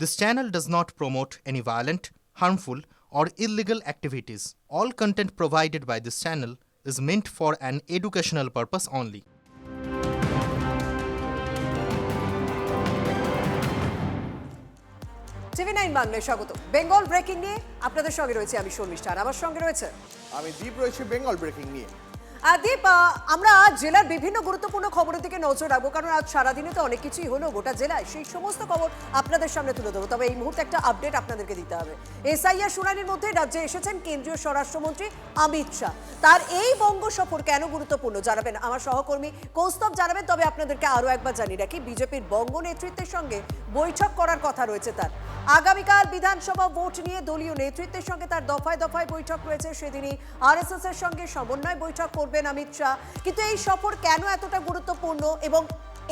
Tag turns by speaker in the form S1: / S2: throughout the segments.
S1: This channel does not promote any violent, harmful, or illegal activities. All content provided by this channel is meant for an educational purpose only.
S2: TV9 বাংলায় স্বাগত। Bengal breaking নিয়ে আপনাদের সঙ্গে রয়েছে আমি শর্মিষ্ঠা, আর আমার সঙ্গে রয়েছে
S3: আমি দীপ রয়েছে বেঙ্গল ব্রেকিং নিয়ে।
S2: দীপ, আমরা জেলার বিভিন্ন গুরুত্বপূর্ণ খবরের দিকে নজর রাখবো, কারণ আজ সারাদিনে তো অনেক কিছুই হলো গোটা জেলায়, সেই সমস্ত খবর আপনাদের সামনে তুলে ধরবো। তবে এই মুহূর্তে একটা আপডেট আপনাদেরকে দিতে হবে। এসআইআর শুনানির মধ্যে রাজ্যে এসেছেন কেন্দ্রীয় স্বরাষ্ট্রমন্ত্রী অমিত শাহ। তার এই বঙ্গ সফর কেন গুরুত্বপূর্ণ জানাবেন আমার সহকর্মী কৌস্তব জানাবেন। তবে আপনাদেরকে আরও একবার জানিয়ে রাখি, বিজেপির বঙ্গ নেতৃত্বের সঙ্গে বৈঠক করার কথা রয়েছে তার। আগামীকাল বিধানসভা ভোট নিয়ে দলীয় নেতৃত্বের সঙ্গে তার দফায় দফায় বৈঠক রয়েছে। সেদিনই আরএসএস এর সঙ্গে সমন্বয় বৈঠক করবেন অমিত শাহ। কিন্তু এই সফর কেন এতটা গুরুত্বপূর্ণ, এবং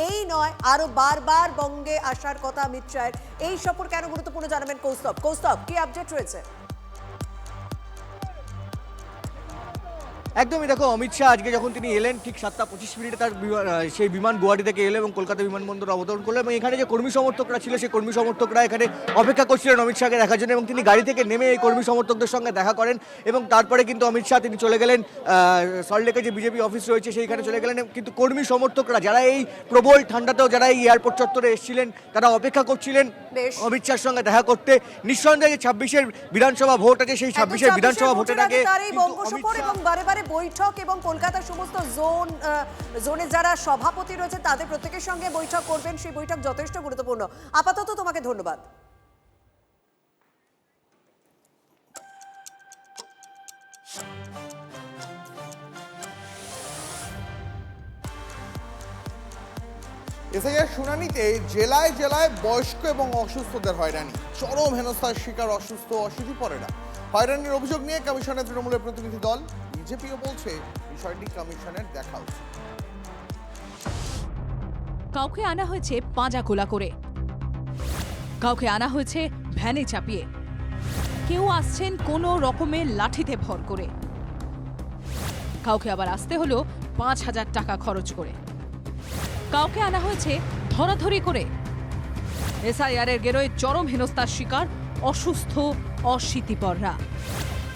S2: এই নয় আরো বারবার বঙ্গে আসার কথা অমিত শাহের, এই সফর কেন গুরুত্বপূর্ণ জানাবেন কৌস্তব। কৌস্তব, কি আপডেট রয়েছে?
S4: একদমই, দেখো অমিত শাহ আজকে যখন তিনি এলেন ঠিক 7:25 তার সেই বিমান গুয়াহাটি থেকে এলো এবং কলকাতা বিমানবন্দর অবতরণ করলো, এবং এখানে যে কর্মী সমর্থকরা ছিল সেই কর্মী সমর্থকরা এখানে অপেক্ষা করছিলেন অমিত শাহকে দেখার জন্য, এবং তিনি গাড়ি থেকে নেমে এই কর্মী সমর্থকদের সঙ্গে দেখা করেন। এবং তারপরে কিন্তু অমিত শাহ তিনি চলে গেলেন সল্টলেকে যে বিজেপি অফিস রয়েছে সেইখানে চলে গেলেন। কিন্তু কর্মী সমর্থকরা যারা এই প্রবল ঠান্ডাতেও যারা এই এয়ারপোর্ট চত্বরে এসেছিলেন তারা অপেক্ষা করছিলেন অমিত শাহর সঙ্গে দেখা করতে। নিঃসন্দেহে 26-এর বিধানসভা ভোট আছে, সেই 26-এর বিধানসভা ভোটের আগে
S2: বারে বারে বৈঠক এবং কলকাতার সমস্ত জোনে যারা সভাপতি রয়েছে তাদের প্রত্যেকের সঙ্গে বৈঠক করবেন। সেই বৈঠক যথেষ্ট গুরুত্বপূর্ণ। আপাতত তোমাকে ধন্যবাদ।
S3: এসআইআর শুনানিতে জেলায় জেলায় বয়স্ক এবং অসুস্থদের হয়রানি, চরম হেনস্থার শিকার অসুস্থ অশীতিপরেরা। হয়রানির অভিযোগ নিয়ে কমিশনের তৃণমূলের প্রতিনিধি দল, বিজেপিও বলছে বিষয়টি কমিশনের দেখা উচিত।
S5: কাউকে আনা হয়েছে পাঁজা খোলা করে, কাউকে আনা হয়েছে ভ্যানে চাপিয়ে, কেউ আসছেন কোনো রকমের লাঠিতে ভর করে, কাউকে আবার আসতে হলো 5,000 টাকা খরচ করে, কাউকে আনা হয়েছে ধরাধরি করে। এসআইআর এর গেরোয় চরম হেনস্থার শিকার অসুস্থ অশীতিপররা।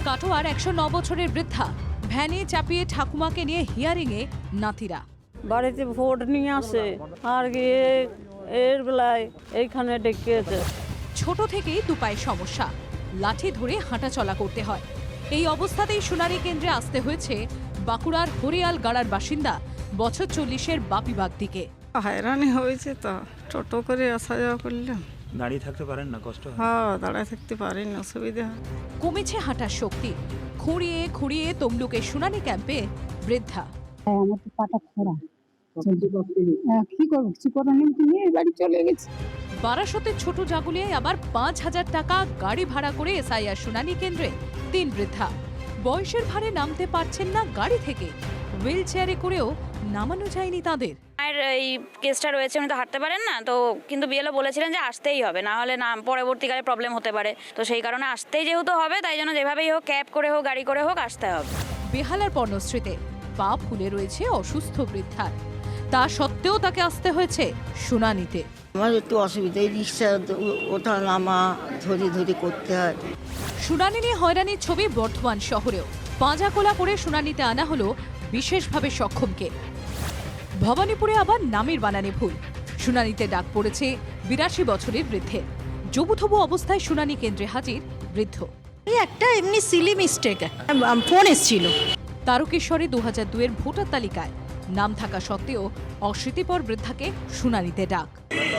S5: কাটোয়ার 109 বছরের বৃদ্ধা ভ্যানে চাপিয়ে ঠাকুমাকে নিয়ে হিয়ারিংয়ে নাতিরা।
S6: বাড়িতে ভোট নিয়ে আসে আর গিয়ে এর বেলায় এইখানে ডেকেছে।
S5: ছোট থেকেই দুপায়ে সমস্যা, লাঠি ধরে হাঁটাচলা করতে হয়। এই অবস্থাতেই শুনানি কেন্দ্রে আসতে হয়েছে বাঁকুড়ার হরিয়াল গাড়ার বাসিন্দা বছর 40-এর বাপি বাগদিকে।
S6: হয়রানি হয়েছে তো, টোটো করে আসা যাওয়া করলাম।
S7: দাঁড়িয়ে থাকতে পারেন না, কষ্ট হয়?
S6: হ্যাঁ, দাঁড়ায় থাকতে পারি না, অসুবিধা হয়।
S5: কমেছে হাঁটার শক্তি, খুঁড়িয়ে খুঁড়িয়ে তমলুকের শুনানি ক্যাম্পে বৃদ্ধা।
S8: আমার তো পাটা খোঁড়া, কি করবো, কিছু করার নেই, নিয়ে বাড়ি চলে গেছি।
S5: বারাসতের ছোট জাগুলিয়ায় আবার 5,000 টাকা গাড়ি ভাড়া করে এসআইআর শুনানি কেন্দ্রে 3 বৃদ্ধা। বয়সের ভারে নামতে পারছেন না গাড়ি থেকে, হুইল চেয়ারে করেও নামানো যায়নি তাদের।
S9: আর এই কেসটা রয়েছে, উনি তো হাঁটতে পারেন না, তো কিন্তু বিএলও বলেছিলেন যে আসতেই হবে, না হলে না পরবর্তীকালে প্রবলেম হতে পারে। তো সেই কারণে আসতেই যেহেতু হবে, তাই জন্য যেভাবেই হোক, ক্যাব করে হোক গাড়ি করে হোক আসতে হবে।
S5: বেহালার পর্ণশ্রীতে পা ফুলে রয়েছে অসুস্থ বৃদ্ধার, তা সত্ত্বেও তাকে আসতে হয়েছে শুনানিতে।
S6: আমার একটু অসুবিধা, এই রিক্সা ওঠা নামা ধরে ধরে করতে হয়।
S5: শুনানি নিয়ে হয়রানির ছবি বর্ধমান শহরেও। পাঁজা কোলা করে শুনানিতে আনা হলো বিশেষভাবে সক্ষমকে। ভবানীপুরে আবার নামের বানানে ভুল, শুনানিতে ডাক পড়েছে 82 বছরের বৃদ্ধের। জবুথবু অবস্থায় শুনানি কেন্দ্রে হাজির বৃদ্ধ।
S10: একটা এমনি সিলি মিস্টেক, ফোন এসেছিল।
S5: তারকেশ্বরে 2002-এর ভোটার তালিকায় নাম থাকা সত্ত্বেও অশীতিপর বৃদ্ধাকে শুনানিতে ডাক।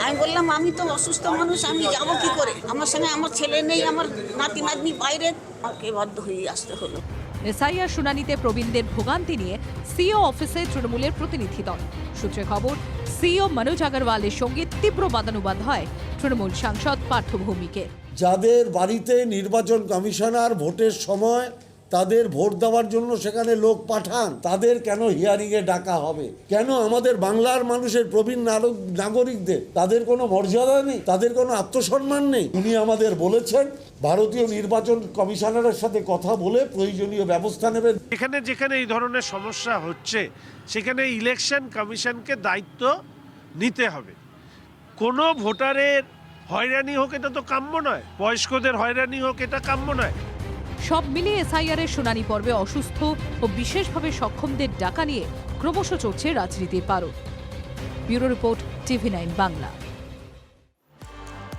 S10: আমি বললাম আমি তো অসুস্থ মানুষ, আমি যাব কি করে, আমার সঙ্গে আমার ছেলে নেই, আমার নাতি নাতনি বাইরে, আমাকে বাধ্য হয়ে আসতে হলো।
S5: এসআইআর শুনানিতে প্রবীণদের ভোগান্তি নিয়ে সিও অফিসে তৃণমূলের প্রতিনিধি দল। সূত্রে খবর, সিও মনোজ আগরওয়ালের সঙ্গে তীব্র বাদানুবাদ হয় তৃণমূল সাংসদ পার্থ ভৌমিকের।
S11: যাদের বাড়িতে নির্বাচন কমিশনার ভোটের সময় তাদের ভোট দেওয়ার জন্য সেখানে লোক পাঠান, তাদের কেন হিয়ারিংয়ে ডাকা হবে? কেন আমাদের বাংলার মানুষের প্রবীণ নাগরিকদের তাদের কোনো মর্যাদা নেই, তাদের কোনো আত্মসম্মান নেই? উনি আমাদের বলেছেন ভারতীয় নির্বাচন কমিশনারের সাথে কথা বলে প্রয়োজনীয় ব্যবস্থা নেবেন।
S12: যেখানে যেখানে এই ধরনের সমস্যা হচ্ছে সেখানে ইলেকশন কমিশনকে দায়িত্ব নিতে হবে। কোনো ভোটারের হয়রানি হোক এটা তো কাম্য নয়, বয়স্কদের হয়রানি হোক এটা কাম্য নয়।
S5: সব মিলিয়ে এসআইআর এর শুনানি পর্বে অসুস্থ ও বিশেষভাবে সক্ষমদের ডাকা নিয়ে ক্রমশ চলছে রাজনীতির পারদ। Bureau report, TV9 Bangla.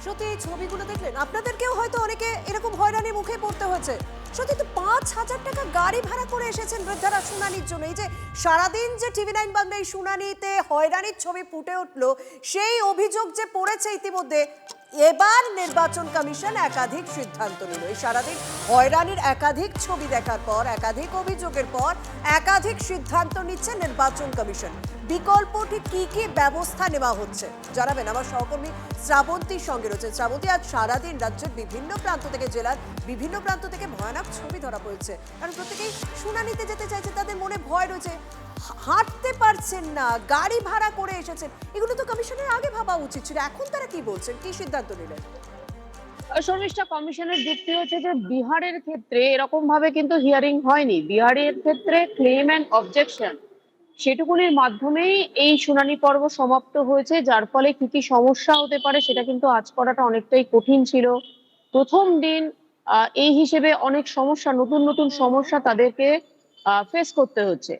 S2: সত্যি এই ছবিগুলো দেখলেন আপনাদেরকেও হয়তো অনেকে এরকম হয়রানির মুখে পড়তে হয়েছে। সত্যি তো 5,000 টাকা গাড়ি ভাড়া করে এসেছেন বৃদ্ধারা শুনানির জন্য। এই যে সারাদিন যে TV9 বাংলা এই শুনানিতে হয়রানির ছবি ফুটে উঠলো, সেই অভিযোগ যে পড়েছে ইতিমধ্যে, এবার নির্বাচন কমিশন একাধিক সিদ্ধান্ত নিল। এই সারাদিন হয়রানির একাধিক ছবি দেখার পর, একাধিক অভিযোগের পর একাধিক সিদ্ধান্ত নিচ্ছে নির্বাচন কমিশন। বিকল্প ঠিক কি কি ব্যবস্থা নেওয়া হচ্ছে জানাবেন আমার সহকর্মী শ্রাবন্তীর সঙ্গে রয়েছে। শ্রাবন্তী, আজ সারাদিন রাজ্যের বিভিন্ন প্রান্ত থেকে, জেলার বিভিন্ন প্রান্ত থেকে ভয়ানক ছবি ধরা পড়েছে। কারণ প্রত্যেকেই শুনানিতে যেতে চাইছে, তাদের মনে ভয় রয়েছে, হাঁটতে পারছেন না, গাড়ি ভাড়া করে এসেছেন। এগুলো তো কমিশনের আগে ভাবা উচিত ছিল। এখন তারা কি বলছেন, কি সিদ্ধান্ত নিলেন?
S13: শর্মিষ্ঠা, কমিশনের যুক্তি হচ্ছে যে বিহারের ক্ষেত্রে এরকম ভাবে কিন্তু হিয়ারিং হয়নি। বিহারের ক্ষেত্রে ক্লেম অ্যান্ড অবজেকশন সেটুকুনির মাধ্যমেই এই শুনানি পর্ব সমাপ্ত হয়েছে, যার ফলে কি কি সমস্যা হতে পারে সেটা কিন্তু আজ করাটা অনেকটাই কঠিন ছিল। প্রথম দিন এই হিসেবে অনেক সমস্যা, নতুন নতুন সমস্যা তাদেরকে ফেস করতে হচ্ছে।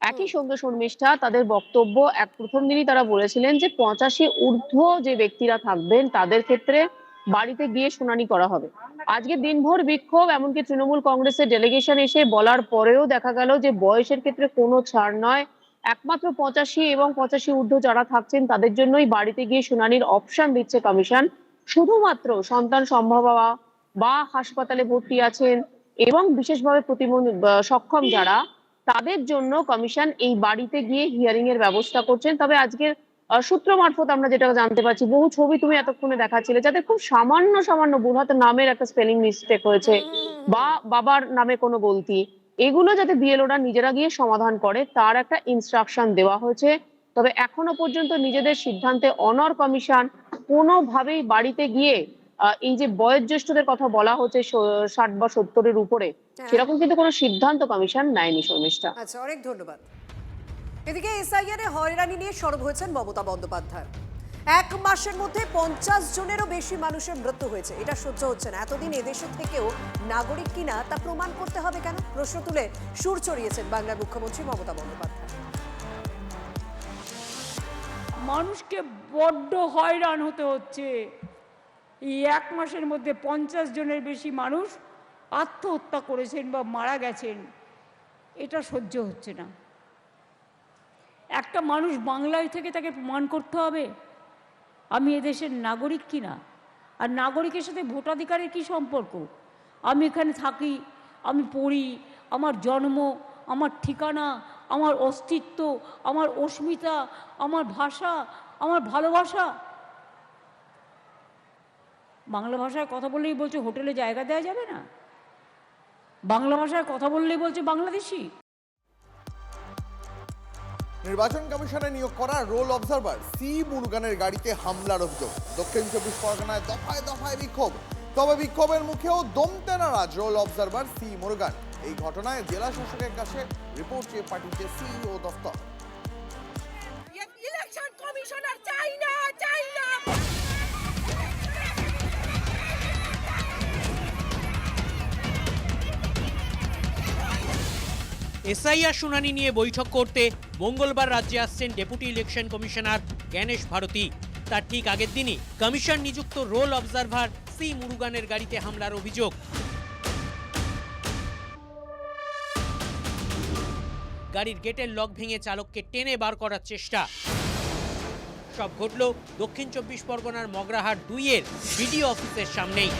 S13: একই সঙ্গে শর্মিষ্ঠা, তাদের বক্তব্য প্রথম দিনই তারা বলেছিলেন যে 85 ঊর্ধ্ব যে ব্যক্তিরা থাকবেন তাদের ক্ষেত্রে বাড়িতে গিয়ে শুনানি করা হবে। আজকে দিনভর বিক্ষোভ, এমনকি তৃণমূল কংগ্রেসের ডেলিগেশন এসে বলার পরেও দেখা গেল যে বয়সের ক্ষেত্রে কোনো ছাড় নয়, একমাত্র 85 এবং 85 ঊর্ধ্ব যারা থাকছেন তাদের জন্যই বাড়িতে গিয়ে শুনানির অপশন দিচ্ছে কমিশন। শুধুমাত্র সন্তান সম্ভবা বা হাসপাতালে ভর্তি আছেন এবং বিশেষভাবে সক্ষম যারা, তাদের জন্য কমিশন এই বাড়িতে গিয়ে হিয়ারিং এর ব্যবস্থা করছেন। তবে আজকের সূত্র মারফত আমরা যেটা জানতে পারছি, বহু ছবি তুমি এতক্ষণে দেখাচ্ছিলে যাদের খুব সামান্য ভুল, হয়তো নামের একটা স্পেলিং মিস্টেক হয়েছে বা বাবার নামে কোনো গলতি, এগুলো যাতে বিএলওরা নিজেরা গিয়ে সমাধান করে তার একটা ইনস্ট্রাকশন দেওয়া হয়েছে। তবে এখনো পর্যন্ত নিজেদের সিদ্ধান্তে অনড় কমিশন। কোনোভাবেই বাড়িতে গিয়ে এই যে বয়োজ্যেষ্ঠদের কথা বলা হচ্ছে 60 বা 70-এর উপরে, সেরকম কিন্তু কোনো সিদ্ধান্ত কমিশন নেয়নি। শর্মিষ্ঠা,
S2: আচ্ছা, অনেক ধন্যবাদ। এদিকে এসআইআর এ হয়রানি নিয়ে সরব হয়েছেন মমতা বন্দ্যোপাধ্যায়। 1 মাসের মধ্যে 50 জনেরও বেশি মানুষের মৃত্যু হয়েছে, এটা সহ্য হচ্ছে না। এতদিন এদেশে থেকেও নাগরিক কিনা তা প্রমাণ করতে হবে কেন, প্রশ্ন তুলে সুর চড়িয়েছেন বাংলার মুখ্যমন্ত্রী মমতা বন্দ্যোপাধ্যায়।
S6: মানুষকে বড্ড হয়রান হতে হচ্ছে। এই 1 মাসের মধ্যে 50 জনের বেশি মানুষ আত্মহত্যা করেছেন বা মারা গেছেন, এটা সহ্য হচ্ছে না। একটা মানুষ বাংলায় থেকে তাকে প্রমাণ করতে হবে আমি এদেশের নাগরিক কিনা। আর নাগরিকের সাথে ভোটাধিকারের কি সম্পর্ক? আমি এখানে থাকি, আমি পড়ি, আমার জন্ম, আমার ঠিকানা, আমার অস্তিত্ব, আমার অস্মিতা, আমার ভাষা, আমার ভালোবাসা। বাংলা ভাষায় কথা বললেই বলছে হোটেলে জায়গা দেওয়া যাবে না, বাংলা ভাষায় কথা বললেই বলছে বাংলাদেশি।
S3: নির্বাচন কমিশনে নিয়োগ করা রোল অবজারভার সি মুরুগানের গাড়িতে হামলার অভিযোগ। দক্ষিণ 24 পরগনায় দফায় দফায় বিক্ষোভ, তবে বিক্ষোভের মুখেও দমতে নারাজ রোল অবজারভার সি মুরুগান। এই ঘটনায় জেলা শাসকের কাছে রিপোর্ট চেয়ে পাঠিয়েছে সিইও দফতর।
S10: ইলেকশন কমিশনার চাই না, চাই না।
S14: এসআইআর শুনানি নিয়ে বৈঠক করতে মঙ্গলবার রাজ্যে আসছেন deputy election commissioner Gyanesh Bharti. তার ঠিক আগের দিনই কমিশন নিযুক্ত রোল অবজারভার সি মুরুগানের গাড়িতে হামলার অভিযোগ। গাড়ির গেটের লক ভেঙে চালককে টেনে বার করার চেষ্টা। সব ঘটল দক্ষিণ 24 পরগনার মগরাহাট 2-এর বিডিও অফিসের সামনেই।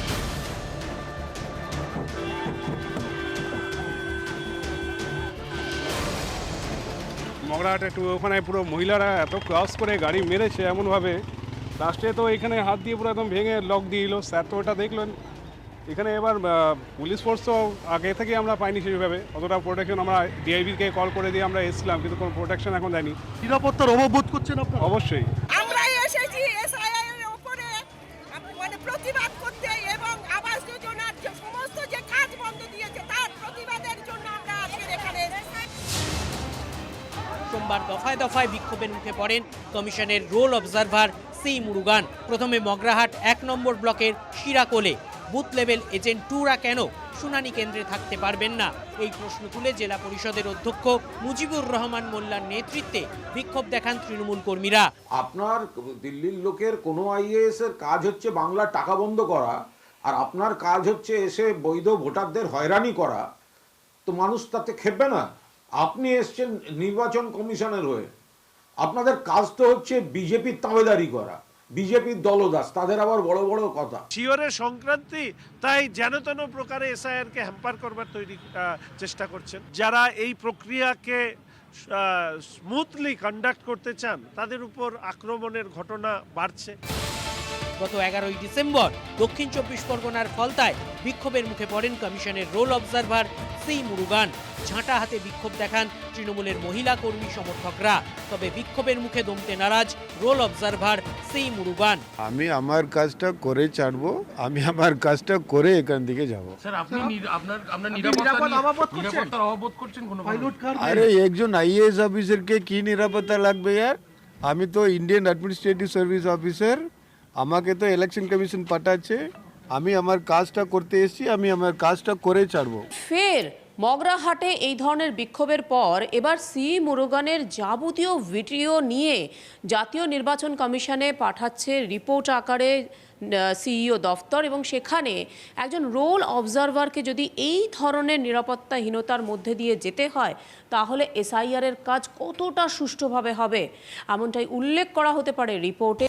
S15: মগরাহাটে ওখানে পুরো মহিলারা এত ক্রস করে গাড়ি মেরেছে এমনভাবে, লাস্টে তো এখানে হাত দিয়ে পুরো একদম ভেঙে লক দিয়ে দিল। স্যার তো ওটা দেখলেন। এখানে এবার পুলিশ ফোর্স তো আগে থেকে আমরা পাইনি সেভাবে, অতটা প্রোটেকশন। আমরা ডিআইবিকে কল করে দিয়ে আমরা এসেছিলাম, কিন্তু কোনো প্রোটেকশন এখন দেয়নি।
S16: নিরাপত্তার অভাব বোধ করছেন আপনারা?
S15: অবশ্যই
S10: আমরা এসেছি এসআইআর এর উপরে মানে প্রতিবাদ করতে এবং আবাস যোজনার যে সমস্ত যে কাজ বন্ধ দিয়েছে তার প্রতিবাদের জন্য আমরা আজকে এখানে।
S14: সোমবার দফায় দফায় বিক্ষোভের মুখে পড়েন কমিশনের রোল অবজারভার সি মুরুগান। প্রথমে মগরাহাট 1 নম্বর ব্লকের শিরাকোলে বুথ লেভেল এজেন্ট 2রা কেন শুনানি কেন্দ্রে থাকতে পারবেন না, এই প্রশ্ন তুলে জেলা পরিষদের অধ্যক্ষ মুজিবুর রহমান মোল্লার নেতৃত্বে বিক্ষোভ দেখান তৃণমূল কর্মীরা।
S17: আপনার দিল্লির লোকের কোনো আইএএস এর কাজ হচ্ছে বাংলার টাকা বন্ধ করা, আর আপনার কাজ হচ্ছে এসে বৈধ ভোটারদের হয়রানি করা, তো মানুষ তাতে খেপবে না? আপনি এসছেন নির্বাচন কমিশনের হয়ে, আপনাদের কাজ তো হচ্ছে বিজেপির তাবেদারি করা, বিজেপির দলদাস, তাদের আবার বড় বড় কথা।
S12: শিওরের সংক্রান্তি, তাই যেন তেন প্রকারে এসআইআর কে হ্যাম্পার করবার চেষ্টা করছেন। যারা এই প্রক্রিয়াকে স্মুথলি কন্ডাক্ট করতে চান তাদের উপর আক্রমণের ঘটনা বাড়ছে।
S14: গত 11ই ডিসেম্বর দক্ষিণ 24 পরগনার ফলতায় বিক্ষোভের মুখে পড়েন কমিশনের রোল অবজারভার সি মুরুগান। ঝাঁটা হাতে বিক্ষোভ দেখান তৃণমূলের মহিলা কর্মী সমর্থকরা। তবে বিক্ষোভের মুখে দমতে নারাজ রোল অবজারভার সি মুরুগান।
S18: আমি আমার কাজটা করে ছাড়বো, আমি আমার কাজটা করে এখান থেকে যাব। আরে একজন আইএএস অফিসারকে কি নিরাপত্তা লাগবে ইয়ার? আমি তো ইন্ডিয়ান অ্যাডমিনিস্ট্রেটিভ সার্ভিস অফিসার, আমাকে তো ইলেকশন কমিশন পাঠাচ্ছে, আমি আমার কাজটা করতে এসেছি, আমি আমার কাজটা করে ছাড়বো।
S13: ফের মগরাহাটে এই ধরনের বিক্ষোভের পর এবার সি মুরুগানের যাবতীয় ভিডিও নিয়ে জাতীয় নির্বাচন কমিশনে পাঠাচ্ছে রিপোর্ট আকারে সিইও দফতর, এবং সেখানে একজন রোল অবজারভারকে যদি এই ধরনের নিরাপত্তাহীনতার মধ্যে দিয়ে যেতে হয় তাহলে এসআইআর-এর কাজ কতটা সুষ্ঠুভাবে হবে এমনটাই উল্লেখ করা হতে পারে রিপোর্টে।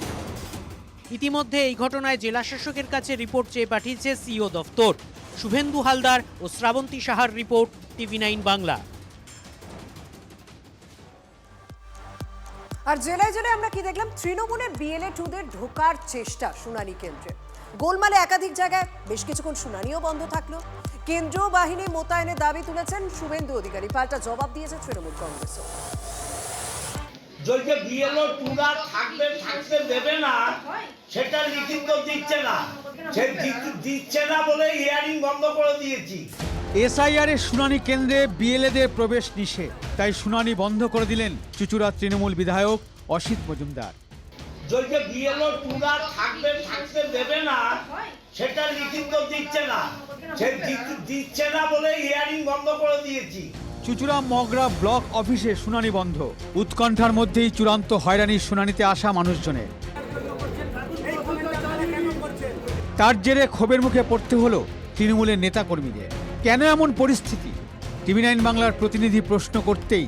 S14: ইতিমধ্যে এই ঘটনায় জেলা শাসকের কাছে রিপোর্ট চেয়ে পাঠিয়েছে সিইও দফতর। শুভেন্দু হালদার ও শ্রাবন্তী সাহার রিপোর্ট, TV9 বাংলা।
S2: আর জেলায় জেলায় আমরা কি দেখলাম? তৃণমূলের BLA 2দের ঢোকার চেষ্টা শুনানি কেন্দ্রে। গোলমালে একাধিক জায়গায় বেশ কিছুক্ষণ শুনানিও বন্ধ থাকলো। কেন্দ্রীয় বাহিনী মোতায়েনের দাবি তুলেছেন শুভেন্দু অধিকারী, পাল্টা জবাব দিয়েছে তৃণমূল কংগ্রেসও।
S19: যে BLA 2রা থাকতে দেবে না সেটা লিখিত দিচ্ছে না, সে দিচ্ছে না বলে হিয়ারিং বন্ধ করে দিয়েছি।
S20: এসআইআর এর শুনানি কেন্দ্রে BLA-দের প্রবেশ নিষেধ, তাই শুনানি বন্ধ করে দিলেন চুঁচুড়া তৃণমূল বিধায়ক অসিত মজুমদার।
S19: যে BLA 2রা থাকতে দেবে না সেটা লিখিত দিচ্ছে না, সে দিচ্ছে না বলে হিয়ারিং বন্ধ করে দিয়েছি।
S20: চুঁচুড়া মগরা ব্লক অফিসে শুনানি বন্ধ, উৎকণ্ঠার মধ্যেই চূড়ান্ত হয়রানির শুনানিতে আসা মানুষজনের। তার জেরে ক্ষোভের মুখে পড়তে হলো তৃণমূলের নেতাকর্মীদের। কেন এমন পরিস্থিতি? TV9 বাংলার প্রতিনিধি প্রশ্ন করতেই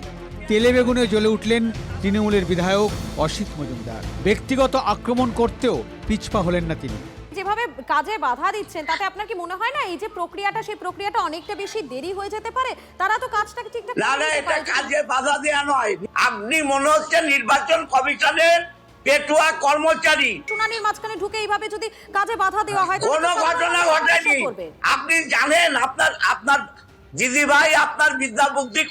S20: তেলে বেগুনে জ্বলে উঠলেন তৃণমূলের বিধায়ক অসিত মজুমদার। ব্যক্তিগত আক্রমণ করতেও পিছপা হলেন না তিনি।
S21: যেভাবে কাজে বাধা দিচ্ছেন তাতে আপনার কি মনে হয় না এই যে প্রক্রিয়াটা, সেই প্রক্রিয়াটা অনেকটা বেশি দেরি হয়ে যেতে পারে? তারা তো কাজটাকে ঠিকঠাক
S19: না, এটা কাজে বাধা দেওয়া নয়। আপনি মনে হচ্ছে নির্বাচন কমিশনের পেটুয়া কর্মচারী।
S21: শুনানির মাঝখানে ঢুকে এইভাবে যদি কাজে বাধা দেওয়া হয়
S19: কোনো ঘটনা ঘটেনি। আপনি জানেন, আপনার দিদি ভাই আপনার বিদ্যা বুদ্ধি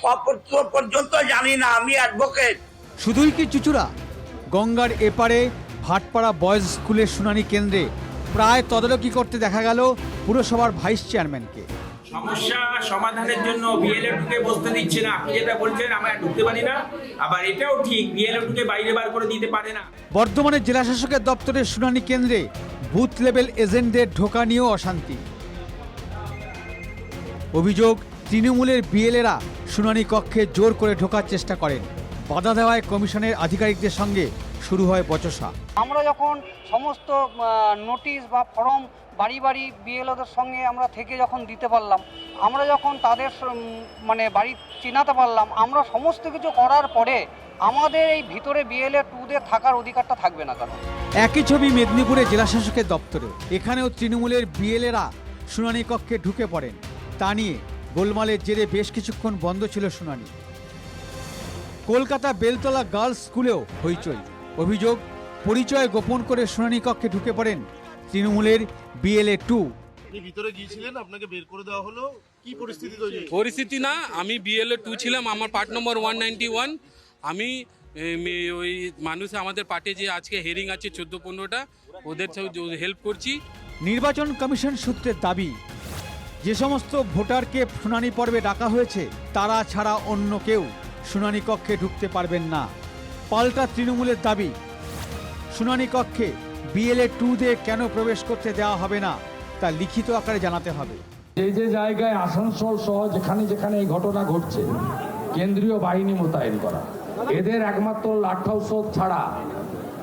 S19: পর্যন্ত জানি না, আমি অ্যাডভোকেট।
S20: শুধুই কি চুঁচুড়া, গঙ্গার এপারে ভাটপাড়া বয়েজ স্কুলের শুনানি কেন্দ্রে প্রায় তদারকি করতে দেখা গেল পুরসভার ভাইস চেয়ারম্যানকে।
S22: সমস্যা সমাধানের জন্য BLA 2কে বসতে দিচ্ছে না। আপনি যেটা বলছেন আমরা ঢুকতে পারি না, আবার এটাও ঠিক BLA 2কে বাইরে বার করে দিতে পারে না।
S20: বর্ধমানের জেলা শাসকের দপ্তরের শুনানি কেন্দ্রে বুথ লেভেল এজেন্টদের ঢোকা নিয়েও অশান্তি। অভিযোগ, তৃণমূলের BLA-রা শুনানি কক্ষে জোর করে ঢোকার চেষ্টা করেন। বাধা দেওয়ায় কমিশনের আধিকারিকদের সঙ্গে শুরু হয় বচসা।
S23: আমরা যখন সমস্ত নোটিশ বা ফর্ম বাড়ি বাড়ি BLO-দের সঙ্গে আমরা থেকে যখন দিতে পারলাম, আমরা যখন তাদের বাড়ি চিনাতে পারলাম, আমরা সমস্ত কিছু করার পরে আমাদের এই ভিতরে BLA 2দের থাকার অধিকারটা থাকবে না কেন?
S20: একই ছবি মেদিনীপুরে জেলা শাসকের দপ্তরে। এখানেও তৃণমূলের BLA-রা শুনানি কক্ষে ঢুকে পড়েন। তা নিয়ে গোলমালের জেরে বেশ কিছুক্ষণ বন্ধ ছিল শুনানি। কলকাতা বেলতলা গার্লস স্কুলেও হইচই। অভিযোগ, পরিচয় গোপন করে শুনানি কক্ষে ঢুকে পড়েন তৃণমূলের BLA 2।
S16: আপনি ভিতরে গিয়েছিলেন, আপনাকে বের করে দেওয়া হলো, কি পরিস্থিতি তৈরি?
S24: পরিস্থিতি না, আমি BLA 2 ছিলাম, আমার পার্ট নম্বর 191। আমি ওই মানুষ আমাদের পার্টে যে আজকে হেয়ারিং আছে 14-15টা, ওদের হেল্প করছি।
S20: নির্বাচন কমিশন সূত্রের দাবি, যে সমস্ত ভোটারকে শুনানি পর্বে ডাকা হয়েছে তারা ছাড়া অন্য কেউ শুনানি কক্ষে ঢুকতে পারবেন না। পাল্টা তৃণমূলের দাবি, শুনানি কক্ষে বিএলএ 2-দের কেন প্রবেশ করতে দেওয়া হবে না তা লিখিত আকারে জানাতে হবে।
S1: যে জায়গায় আসানসোল সহ যেখানে যেখানে এই ঘটনা ঘটছে কেন্দ্রীয় বাহিনী মোতায়েন করা, এদের একমাত্র লাঠা ঔষধ ছাড়া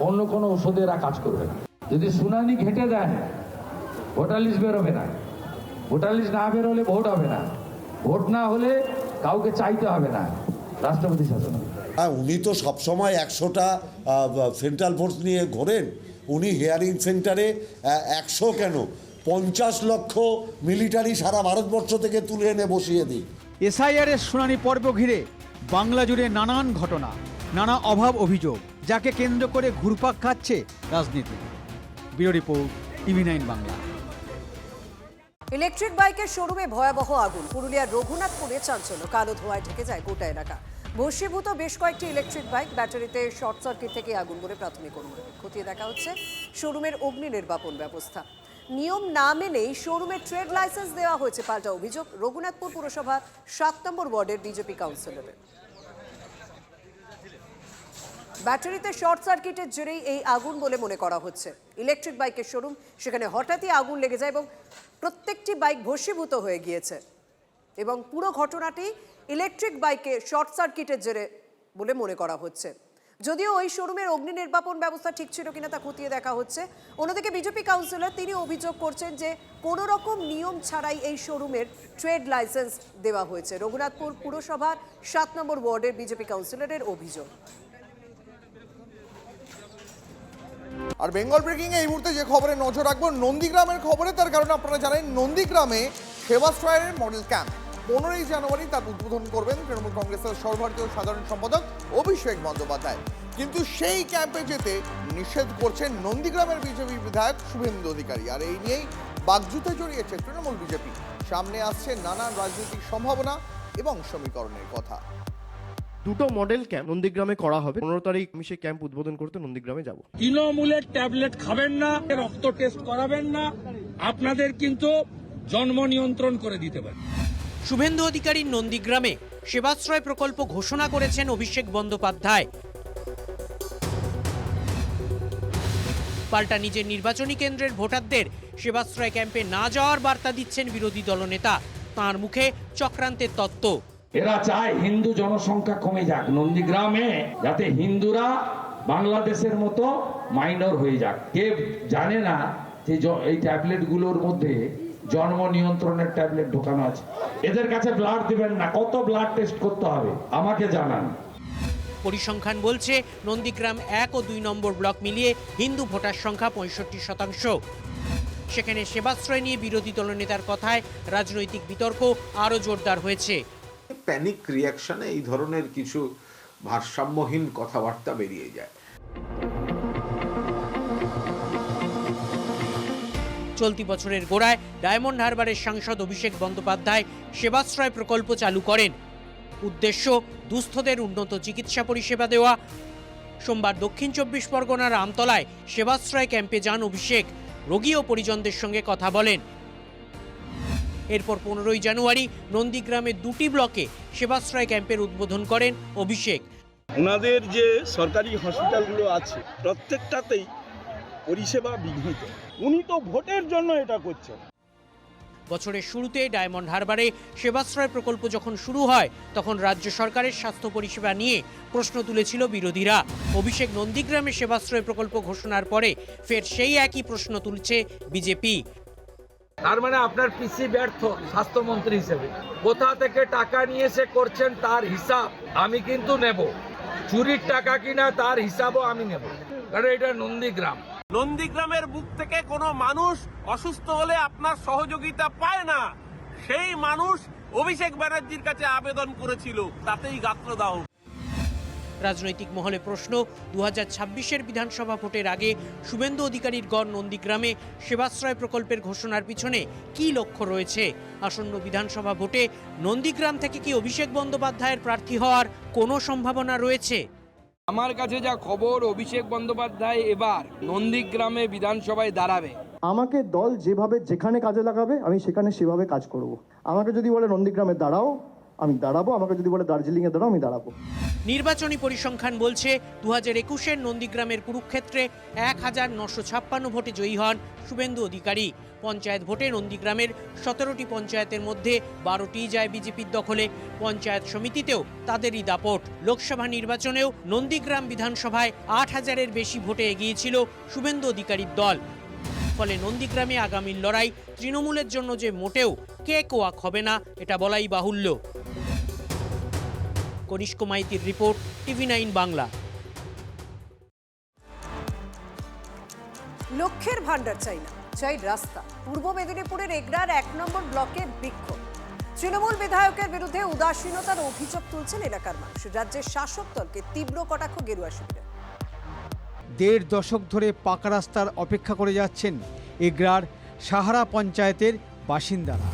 S1: অন্য কোনো ওষুধে এরা কাজ করবে না। যদি শুনানি ঘেঁটে দেন ভোটার লিস্ট বেরোবে না, ভোটার লিস্ট না বেরোলে ভোট হবে না, ভোট না হলে কাউকে চাইতে হবে না, রাষ্ট্রপতি শাসন।
S11: হ্যাঁ, উনি তো সবসময় 100টা সেন্ট্রাল ফোর্স নিয়ে ঘোরেন। উনি হিয়ারিং সেন্টারে 100 কেন 50 লক্ষ মিলিটারি সারা ভারতবর্ষ থেকে তুলে এনে বসিয়ে দিই।
S20: এসআইআরের শুনানি পর্ব ঘিরে বাংলা জুড়ে নানান ঘটনা, নানা অভাব অভিযোগ, যাকে কেন্দ্র করে ঘুরপাক খাচ্ছে রাজনীতি। Bureau report, TV9 Bangla.
S2: Electric বাইকের শোরুমে ভয়াবহ আগুন। পুরুলিয়ার রঘুনাথপুরে চাঞ্চল্য, কালো ধোঁয়ায় ঢেকে যায় গোটা এলাকা। ভস্মীভূত বেশ কয়েকটি ইলেকট্রিক বাইক, ব্যাটারিতে শর্ট সার্কিট থেকে আগুন বলে প্রাথমিক অনুমান। খতিয়ে দেখা হচ্ছে শোরুমের অগ্নি নির্বাপন ব্যবস্থা। নিয়ম না মেনেই শোরুমের ট্রেড লাইসেন্স দেওয়া হয়েছে, পাল্টা অভিযোগ রঘুনাথপুর পুরসভার 7 নম্বর ওয়ার্ডের বিজেপি কাউন্সিলরের। ব্যাটারিতে শর্ট সার্কিটের জেরেই এই আগুন বলে মনে করা হচ্ছে। ইলেকট্রিক বাইকের শোরুম, সেখানে হঠাৎই আগুন লেগে যায় এবং প্রত্যেকটি বাইক ভস্মীভূত হয়ে গিয়েছে এবং পুরো ঘটনাটি ইলেকট্রিক বাইকে শর্ট সার্কিটের জেরে বলে মনে করা হচ্ছে। যদিও ওই শোরুমের অগ্নি নির্বাপন ব্যবস্থা ঠিক ছিল কিনা তা খতিয়ে দেখা হচ্ছে। অন্যদিকে বিজেপি কাউন্সিলর তিনি অভিযোগ করছেন যে কোনো রকম নিয়ম ছাড়াই এই শোরুমের ট্রেড লাইসেন্স দেওয়া হয়েছে। রঘুনাথপুর পুরসভার 7 নম্বর ওয়ার্ডের বিজেপি কাউন্সিলরের অভিযোগ।
S3: আর বেঙ্গল ব্রেকিং এই মুহূর্তে যে খবরে নজর রাখবো নন্দীগ্রামের খবরে, তার কারণ আপনারা জানেন নন্দীগ্রামে সেবাশ্রয়ের মডেল ক্যাম্প 15ই জানুয়ারি তার উদ্বোধন করবেন তৃণমূল কংগ্রেসের সর্বভারতীয় সাধারণ সম্পাদক অভিষেক বন্দ্যোপাধ্যায়। কিন্তু সেই ক্যাম্পে যেতে নিষেধ করছেন নন্দীগ্রামের বিজেপি বিধায়ক শুভেন্দু অধিকারী। আর এই নিয়েই বাকযুদ্ধে জড়িয়েছে তৃণমূল বিজেপি। সামনে আসছে নানান রাজনৈতিক সম্ভাবনা এবং সমীকরণের কথা।
S4: দুটো মডেল ক্যাম্প নন্দীগ্রামে করা হবে। 15 তারিখ আমি সেই ক্যাম্প উদ্বোধন করতে নন্দীগ্রামে যাব।
S1: তৃণমূলের ট্যাবলেট খাবেন না, রক্ত টেস্ট করাবেন না, আপনাদের কিন্তু জন্ম নিয়ন্ত্রণ করে দিতে পারে।
S14: শুভেন্দু অধিকারীর নন্দীগ্রামে সেবাশ্রয় প্রকল্প ঘোষণা করেছেন অভিষেক বন্দ্যোপাধ্যায়। পাল্টা নিজের নির্বাচনী কেন্দ্রের ভোটারদের সেবাশ্রয় ক্যাম্পে না যাওয়ার বার্তা দিচ্ছেন বিরোধী দলনেতা। তাঁর মুখে চক্রান্তের তত্ত্ব।
S1: এরা চায় হিন্দু জনসংখ্যা কমে যাক নন্দীগ্রামে, যাতে হিন্দুরা বাংলাদেশের মতো মাইনর হয়ে যাক। কে জানে না যে এই ট্যাবলেট গুলোর মধ্যে জন্ম নিয়ন্ত্রণের ট্যাবলেট ঢোকানো আছে। এদের কাছে ব্লাড দিবেন না, কত ব্লাড টেস্ট করতে হবে আমাকে জানান।
S14: পরিসংখ্যান বলছে নন্দীগ্রাম 1 ও 2 নম্বর ব্লক মিলিয়ে হিন্দু ভোটার সংখ্যা 65%। সেখানে সেবাশ্রয় নিয়ে বিরোধী দলনেতার কথায় রাজনৈতিক বিতর্ক আরও জোরদার হয়েছে।
S17: প্যানিক রিয়াকশনে এই ধরনের কিছু ভারসাম্যহীন কথাবার্তা বেরিয়ে যায়।
S14: চলতি বছরের গোড়ায় ডায়মন্ড হারবারের সাংসদ অভিষেক বন্দ্যোপাধ্যায় সেবাশ্রয় প্রকল্প চালু করেন। উদ্দেশ্য দুস্থদের উন্নত চিকিৎসা পরিষেবা দেওয়া। সোমবার দক্ষিণ 24 পরগনার আমতলায় সেবাশ্রয় ক্যাম্পে যান অভিষেক, রোগী ও পরিজনদের সঙ্গে কথা বলেন। এরপর 15ই জানুয়ারি নন্দীগ্রামের 2টি ব্লকে সেবাশ্রয় ক্যাম্পের উদ্বোধন করেন অভিষেক।
S16: ওনাদের যে সরকারি হসপিটালগুলো আছে প্রত্যেকটাতেই পরিষেবা বিঘ্নিত। উনি তো ভোটের জন্য এটা করছেন।
S14: বছরের শুরুতে ডায়মন্ড হারবারে সেবাশ্রয় প্রকল্প যখন শুরু হয় তখন রাজ্য সরকারের স্বাস্থ্য পরিষেবা নিয়ে প্রশ্ন তুলেছিল বিরোধীরা। অভিষেক নন্দীগ্রামে সেবাশ্রয় প্রকল্প ঘোষণার পরে ফের সেই একই প্রশ্ন তুলছে বিজেপি।
S1: তার মানে আপনার পিসি ব্যর্থ স্বাস্থ্যমন্ত্রী হিসেবে। কোথা থেকে টাকা নিয়ে এসে করছেন তার হিসাব আমি কিন্তু নেব। চুরির টাকা কিনা তার হিসাবও আমি নেব, কারণ এটা নন্দীগ্রাম।
S22: নন্দীগ্রামের বুক থেকে কোনো মানুষ অসুস্থ হলে আপনার সহযোগিতা পায় না, সেই মানুষ অভিষেক ব্যানার্জির কাছে আবেদন করেছিল, তাতেই গাত্রদাহ।
S14: রাজনৈতিক মহলে প্রশ্ন, 2026-এর বিধানসভা ভোটের আগে শুভেন্দু অধিকারীর গড় নন্দীগ্রামে সেবাশ্রয় প্রকল্পের ঘোষণার পিছনে কী লক্ষ্য রয়েছে? আসন্ন বিধানসভা ভোটে নন্দীগ্রাম থেকে কি অভিষেক বন্দ্যোপাধ্যায়ের প্রার্থী হওয়ার কোনো সম্ভাবনা রয়েছে?
S1: আমার কাছে যা খবর, অভিষেক বন্দ্যোপাধ্যায় এবার নন্দীগ্রামে বিধানসভায় দাঁড়াবে।
S7: আমাকে দল যেভাবে যেখানে কাজে লাগাবে আমি সেখানে সেভাবে কাজ করব। আমাকে যদি বলে নন্দীগ্রামে দাঁড়াও,
S4: আমি দাঁড়াবো, আমাকে যদি বলে দার্জিলিংয়ে দাঁড়াও আমি দাঁড়াবো।
S14: নির্বাচনী পরিসংখ্যান বলছে 2021-এর নন্দীগ্রামের কুরুক্ষেত্রে 1956 ভোটে জয়ী হন শুভেন্দু অধিকারী। পঞ্চায়েত ভোটে নন্দীগ্রামের 17টি পঞ্চায়েতের মধ্যে 12টি যায় বিজেপির দখলে। পঞ্চায়েত সমিতিতেও তাদেরই দাপট। লোকসভা নির্বাচনেও নন্দীগ্রাম বিধানসভায় 8000-এর বেশি ভোটে এগিয়েছিল শুভেন্দু অধিকারীর দল। ফলে নন্দীগ্রামে আগামীর লড়াই তৃণমূলের জন্য যে মোটেও কেকওয়াক হবে না এটা বলাই বাহুল্য। কনিষ্ক মাইতির রিপোর্ট, TV9 বাংলা।
S2: লক্ষ্যের ভান্ডার চাই না, চাই রাস্তা। পূর্ব মেদিনীপুরের এগরার 1 নম্বর ব্লকের বিক্ষোভ। তৃণমূল বিধায়কের বিরুদ্ধে উদাসীনতার অভিযোগ তুলছেন এলাকার মানুষ। রাজ্যের শাসক দলকে তীব্র কটাক্ষ গেরুয়া শিবিরে।
S20: 1.5 দশক ধরে পাকা রাস্তার অপেক্ষা করে যাচ্ছেন এগরার সাহারা পঞ্চায়েতের বাসিন্দারা।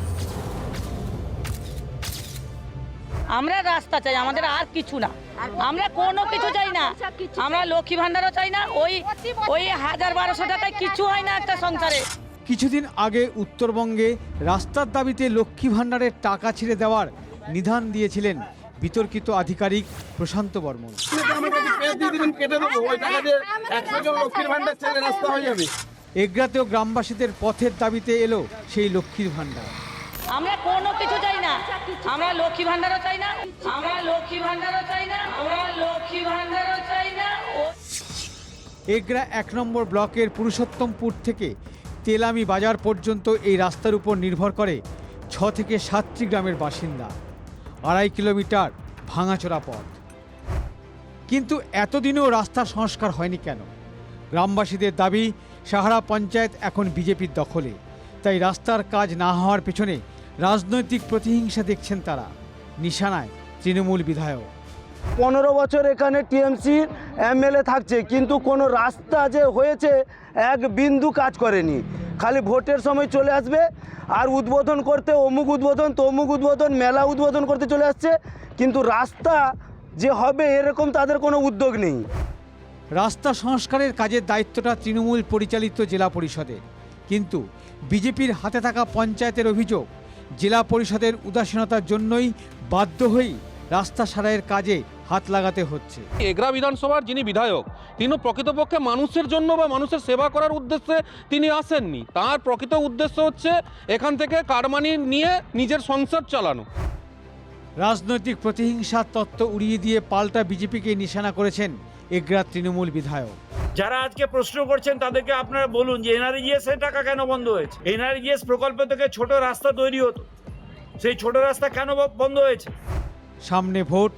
S5: আমরা রাস্তা চাই, আমাদের আর কিছু না। আমরা কোনো কিছু চাই না। আমরা লক্ষ্মী ভান্ডারও চাই না। ওই 1000-1200 টাকায় কিছু হয় না একটা সংসারে।
S20: কিছুদিন আগে উত্তরবঙ্গে রাস্তার দাবিতে লক্ষ্মী ভান্ডারের টাকা ছেড়ে দেওয়ার নিধান দিয়েছিলেন বিতর্কিত আধিকারিক প্রশান্ত বর্মন। এগরাতেও গ্রামবাসীদের পথের দাবিতে এলো সেই লক্ষ্মীর ভান্ডার।
S5: আমরা কোনো কিছু চাই না। আমরা লক্ষ্মী ভান্ডারও চাই না। আমরা লক্ষ্মী ভান্ডারও চাই না। আমরা লক্ষ্মী ভান্ডারও চাই না।
S20: এগরা 1 নম্বর ব্লকের পুরুষোত্তমপুর থেকে তেলামি বাজার পর্যন্ত এই রাস্তার উপর নির্ভর করে 6 থেকে 7টি গ্রামের বাসিন্দা। 2.5 কিলোমিটার ভাঙাচোরা পথ। কিন্তু এতদিনেও রাস্তা সংস্কার হয়নি কেন? গ্রামবাসীদের দাবি, সাহারা পঞ্চায়েত এখন বিজেপির দখলে, তাই রাস্তার কাজ না হওয়ার পেছনে রাজনৈতিক প্রতিহিংসা দেখছেন তারা। নিশানায় তৃণমূল বিধায়ক।
S7: 15 বছর এখানে টিএমসি এমএলএ থাকছে, কিন্তু কোনো রাস্তা যে হয়েছে এক বিন্দু কাজ করেনি। খালি ভোটের সময় চলে আসবে আর উদ্বোধন করতে অমুক উদ্বোধন তমুক উদ্বোধন, মেলা উদ্বোধন করতে চলে আসছে, কিন্তু রাস্তা যে হবে এরকম তাদের কোনো উদ্যোগ নেই।
S20: রাস্তা সংস্কারের কাজের দায়িত্বটা তৃণমূল পরিচালিত জেলা পরিষদের, কিন্তু বিজেপির হাতে থাকা পঞ্চায়েতের অভিযোগ জেলা পরিষদের উদাসীনতার জন্যই বাধ্য হয়েই রাস্তা সারাইয়ের কাজে হাত লাগাতে হচ্ছে।
S22: এগরা বিধানসভার যিনি বিধায়ক, তিনি প্রকৃতপক্ষে মানুষের জন্য বা মানুষের সেবা করার উদ্দেশ্যে তিনি আসেননি। তার প্রকৃত উদ্দেশ্য হচ্ছে এখান থেকে কারমানি নিয়ে নিজের সংসার চালানো।
S20: রাজনৈতিক প্রতিহিংসার তত্ত্ব উড়িয়ে দিয়ে পাল্টা বিজেপিকে নিশানা করেছেন এগরা তৃণমূল বিধায়ক।
S8: যারা আজকে প্রশ্ন করছেন তাদেরকে আপনারা বলুন যে এনআরজিএস এর টাকা কেন বন্ধ হয়েছে? এনআরজিএস প্রকল্প থেকে ছোট রাস্তা তৈরি হতো, সেই ছোট রাস্তা কেন বন্ধ হয়েছে?
S20: সামনে ভোট,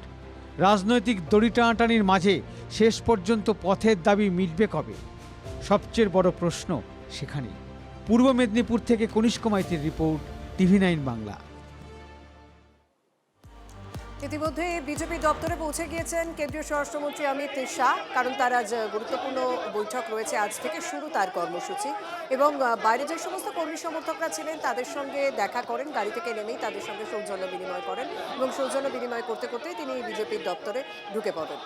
S20: রাজনৈতিক দড়ি টানাটানির মাঝে শেষ পর্যন্ত পথের দাবি মিটবে কবে? সবচেয়ে বড় প্রশ্ন সেখানেই। পূর্ব মেদিনীপুর থেকে কনিষ্ক মাইতির রিপোর্ট, TV9 বাংলা।
S2: ইতিমধ্যে বিজেপি দপ্তরে পৌঁছে গিয়েছেন কেন্দ্রীয় স্বরাষ্ট্রমন্ত্রী অমিত শাহ, কারণ তার আজ গুরুত্বপূর্ণ বৈঠক রয়েছে। আজ থেকে শুরু তার কর্মসূচি, এবং বাইরে যে সমস্ত কর্মী সমর্থকরা ছিলেন তাদের সঙ্গে দেখা করেন। গাড়ি থেকে নেমেই তাদের সঙ্গে সৌজন্য বিনিময় করেন, এবং সৌজন্য বিনিময় করতে করতেই তিনি বিজেপির দপ্তরে ঢুকে পড়েন।